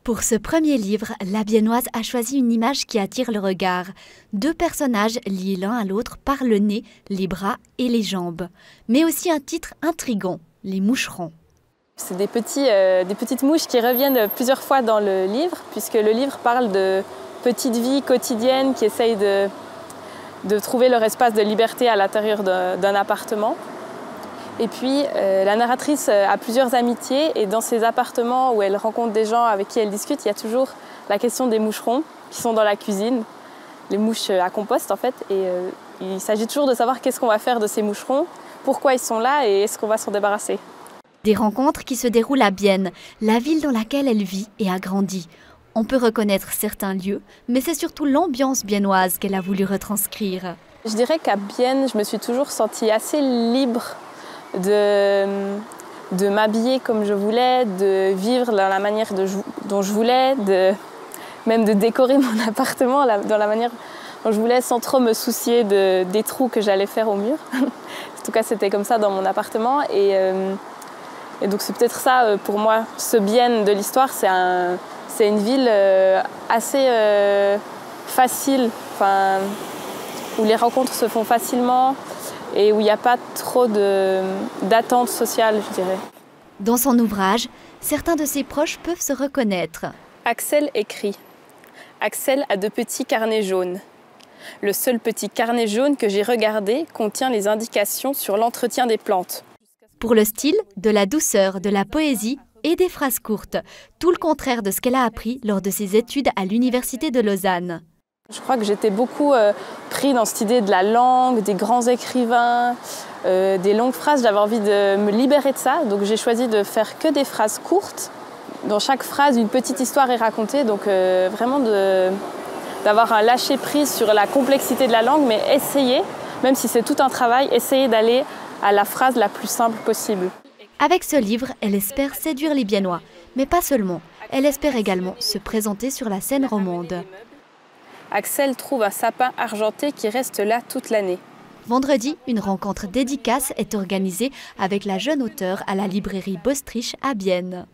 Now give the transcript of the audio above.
Pour ce premier livre, la Biennoise a choisi une image qui attire le regard. Deux personnages liés l'un à l'autre par le nez, les bras et les jambes. Mais aussi un titre intrigant, les moucherons. C'est des petites mouches qui reviennent plusieurs fois dans le livre, puisque le livre parle de petites vies quotidiennes qui essayent de trouver leur espace de liberté à l'intérieur d'un appartement. Et puis, la narratrice a plusieurs amitiés et dans ces appartements où elle rencontre des gens avec qui elle discute, il y a toujours la question des moucherons qui sont dans la cuisine, les mouches à compost en fait. Et il s'agit toujours de savoir qu'est-ce qu'on va faire de ces moucherons, pourquoi ils sont là et est-ce qu'on va s'en débarrasser. Des rencontres qui se déroulent à Bienne, la ville dans laquelle elle vit et a grandi. On peut reconnaître certains lieux, mais c'est surtout l'ambiance biennoise qu'elle a voulu retranscrire. Je dirais qu'à Bienne, je me suis toujours sentie assez libre de m'habiller comme je voulais, de vivre dans la manière dont je voulais, même de décorer mon appartement dans la manière dont je voulais, sans trop me soucier des trous que j'allais faire au mur. En tout cas, c'était comme ça dans mon appartement. Et donc c'est peut-être ça, pour moi, ce Bienne de l'histoire, c'est une ville assez facile, où les rencontres se font facilement et où il n'y a pas trop d'attente sociale, je dirais. Dans son ouvrage, certains de ses proches peuvent se reconnaître. Axel écrit « Axel a de petits carnets jaunes. Le seul petit carnet jaune que j'ai regardé contient les indications sur l'entretien des plantes. » Pour le style, de la douceur, de la poésie et des phrases courtes, tout le contraire de ce qu'elle a appris lors de ses études à l'université de Lausanne. Je crois que j'étais beaucoup pris dans cette idée de la langue, des grands écrivains, des longues phrases. J'avais envie de me libérer de ça, donc j'ai choisi de faire que des phrases courtes. Dans chaque phrase, une petite histoire est racontée, donc vraiment d'avoir un lâcher-prise sur la complexité de la langue, mais essayer, même si c'est tout un travail, essayer d'aller à la phrase la plus simple possible. Avec ce livre, elle espère séduire les Biennois, mais pas seulement. Elle espère également se présenter sur la scène romande. Axel trouve un sapin argenté qui reste là toute l'année. Vendredi, une rencontre dédicace est organisée avec la jeune auteure à la librairie Bostrich à Bienne.